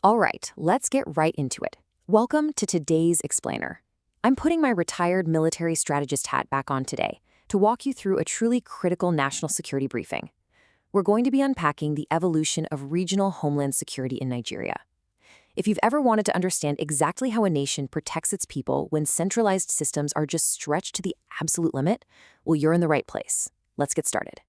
All right, let's get right into it. Welcome to today's Explainer. I'm putting my retired military strategist hat back on today to walk you through a truly critical national security briefing. We're going to be unpacking the evolution of regional homeland security in Nigeria. If you've ever wanted to understand exactly how a nation protects its people when centralized systems are just stretched to the absolute limit, well, you're in the right place. Let's get started.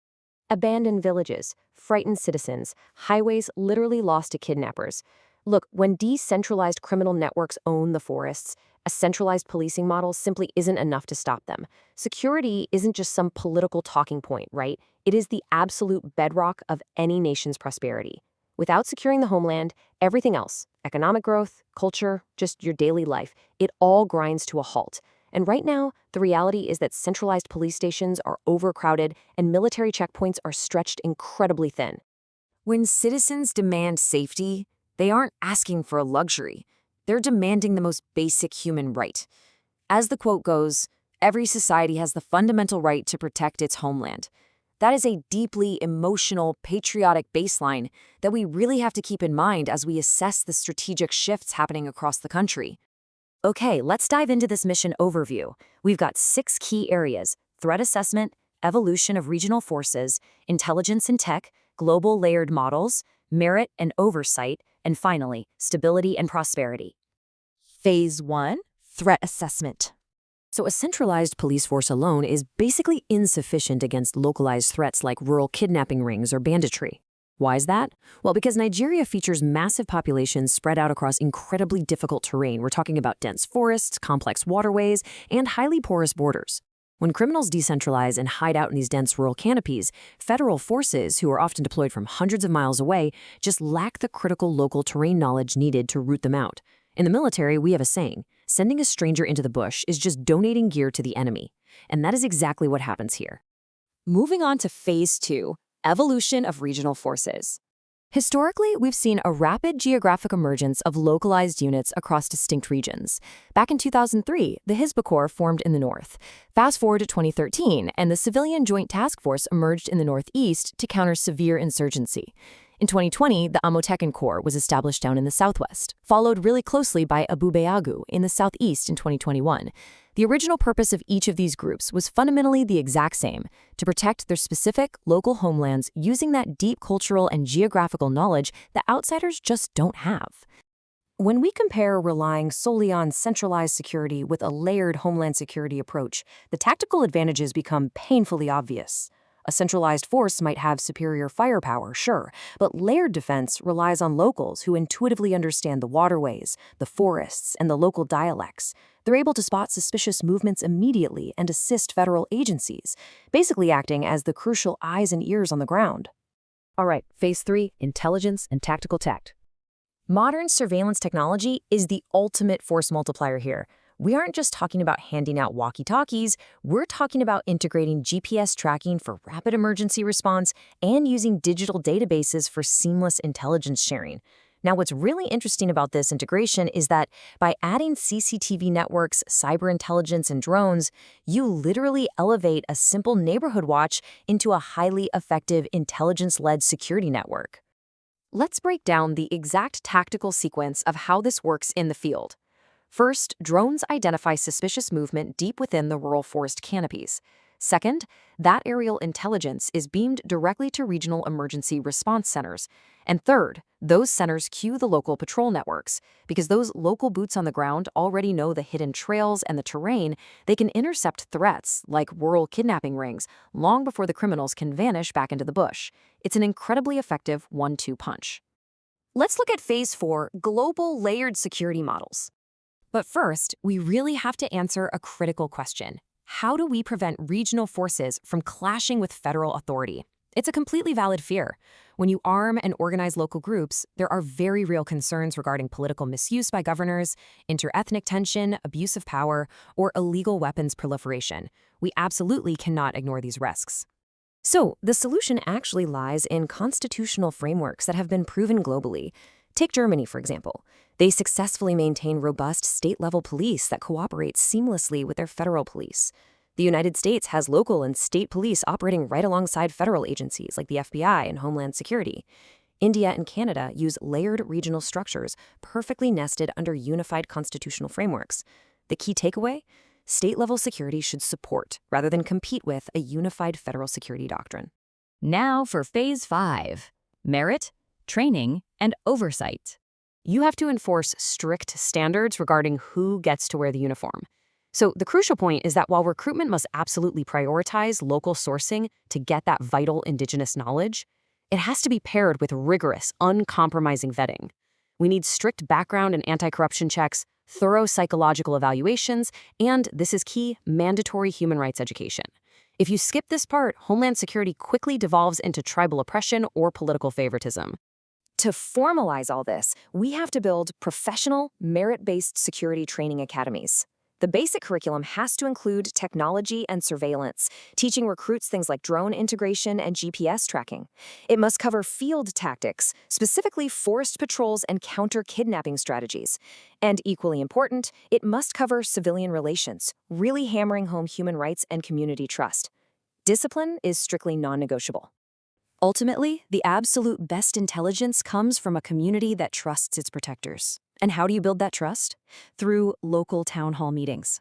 Abandoned villages, frightened citizens, highways literally lost to kidnappers. Look, when decentralized criminal networks own the forests, a centralized policing model simply isn't enough to stop them. Security isn't just some political talking point, right? It is the absolute bedrock of any nation's prosperity. Without securing the homeland, everything else, economic growth, culture, just your daily life, it all grinds to a halt. And right now, the reality is that centralized police stations are overcrowded and military checkpoints are stretched incredibly thin. When citizens demand safety, they aren't asking for a luxury. They're demanding the most basic human right. As the quote goes, every society has the fundamental right to protect its homeland. That is a deeply emotional, patriotic baseline that we really have to keep in mind as we assess the strategic shifts happening across the country. Okay, let's dive into this mission overview. We've got 6 key areas: threat assessment, evolution of regional forces, intelligence and tech, global layered models, merit and oversight, and finally, stability and prosperity. Phase 1, threat assessment. So a centralized police force alone is basically insufficient against localized threats like rural kidnapping rings or banditry. Why is that? Well, because Nigeria features massive populations spread out across incredibly difficult terrain. We're talking about dense forests, complex waterways, and highly porous borders. When criminals decentralize and hide out in these dense rural canopies, federal forces, who are often deployed from hundreds of miles away, just lack the critical local terrain knowledge needed to root them out. In the military, we have a saying: sending a stranger into the bush is just donating gear to the enemy. And that is exactly what happens here. Moving on to Phase 2, evolution of regional forces. Historically, we've seen a rapid geographic emergence of localized units across distinct regions. Back in 2003, the Hizb Corps formed in the north. Fast forward to 2013, and the Civilian Joint Task Force emerged in the northeast to counter severe insurgency. In 2020, the Amotekun Corps was established down in the southwest, followed really closely by Abu Bayagu in the southeast in 2021. The original purpose of each of these groups was fundamentally the exact same: to protect their specific local homelands using that deep cultural and geographical knowledge that outsiders just don't have. When we compare relying solely on centralized security with a layered homeland security approach, the tactical advantages become painfully obvious. A centralized force might have superior firepower, sure, but layered defense relies on locals who intuitively understand the waterways, the forests, and the local dialects. They're able to spot suspicious movements immediately and assist federal agencies, basically acting as the crucial eyes and ears on the ground. All right, Phase 3, intelligence and tactical tech. Modern surveillance technology is the ultimate force multiplier here. We aren't just talking about handing out walkie-talkies, we're talking about integrating GPS tracking for rapid emergency response and using digital databases for seamless intelligence sharing. Now, what's really interesting about this integration is that by adding CCTV networks, cyber intelligence, and drones, you literally elevate a simple neighborhood watch into a highly effective intelligence-led security network. Let's break down the exact tactical sequence of how this works in the field. First, drones identify suspicious movement deep within the rural forest canopies. Second, that aerial intelligence is beamed directly to regional emergency response centers. And third, those centers cue the local patrol networks. Because those local boots on the ground already know the hidden trails and the terrain, they can intercept threats like rural kidnapping rings long before the criminals can vanish back into the bush. It's an incredibly effective 1-2 punch. Let's look at Phase 4, global layered security models. But first, we really have to answer a critical question. How do we prevent regional forces from clashing with federal authority? It's a completely valid fear. When you arm and organize local groups, there are very real concerns regarding political misuse by governors, interethnic tension, abuse of power, or illegal weapons proliferation. We absolutely cannot ignore these risks. So, the solution actually lies in constitutional frameworks that have been proven globally. Take Germany, for example. They successfully maintain robust state-level police that cooperate seamlessly with their federal police. The United States has local and state police operating right alongside federal agencies like the FBI and Homeland Security. India and Canada use layered regional structures perfectly nested under unified constitutional frameworks. The key takeaway? State-level security should support, rather than compete with, a unified federal security doctrine. Now for Phase 5, merit, training, and oversight. You have to enforce strict standards regarding who gets to wear the uniform. So the crucial point is that while recruitment must absolutely prioritize local sourcing to get that vital indigenous knowledge, it has to be paired with rigorous, uncompromising vetting. We need strict background and anti-corruption checks, thorough psychological evaluations, and, this is key, mandatory human rights education. If you skip this part, Homeland Security quickly devolves into tribal oppression or political favoritism. To formalize all this, we have to build professional, merit-based security training academies. The basic curriculum has to include technology and surveillance, teaching recruits things like drone integration and GPS tracking. It must cover field tactics, specifically forest patrols and counter-kidnapping strategies. And equally important, it must cover civilian relations, really hammering home human rights and community trust. Discipline is strictly non-negotiable. Ultimately, the absolute best intelligence comes from a community that trusts its protectors. And how do you build that trust? Through local town hall meetings.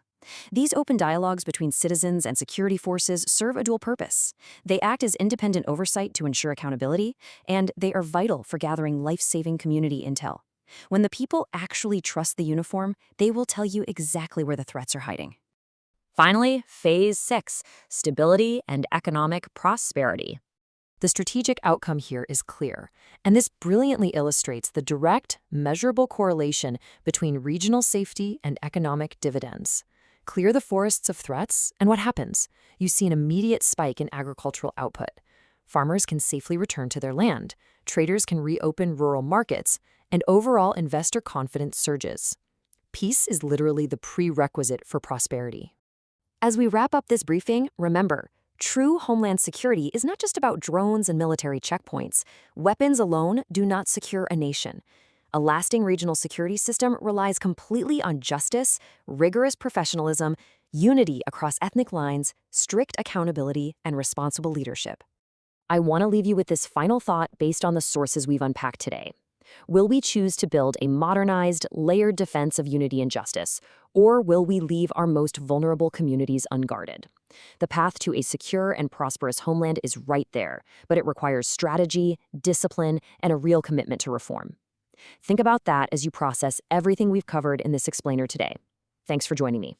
These open dialogues between citizens and security forces serve a dual purpose. They act as independent oversight to ensure accountability, and they are vital for gathering life-saving community intel. When the people actually trust the uniform, they will tell you exactly where the threats are hiding. Finally, Phase 6, stability and economic prosperity. The strategic outcome here is clear, and this brilliantly illustrates the direct, measurable correlation between regional safety and economic dividends. Clear the forests of threats, and what happens? You see an immediate spike in agricultural output. Farmers can safely return to their land, traders can reopen rural markets, and overall investor confidence surges. Peace is literally the prerequisite for prosperity. As we wrap up this briefing, remember, true Homeland Security is not just about drones and military checkpoints. Weapons alone do not secure a nation. A lasting regional security system relies completely on justice, rigorous professionalism, unity across ethnic lines, strict accountability, and responsible leadership. I want to leave you with this final thought based on the sources we've unpacked today. Will we choose to build a modernized, layered defense of unity and justice, or will we leave our most vulnerable communities unguarded? The path to a secure and prosperous homeland is right there, but it requires strategy, discipline, and a real commitment to reform. Think about that as you process everything we've covered in this explainer today. Thanks for joining me.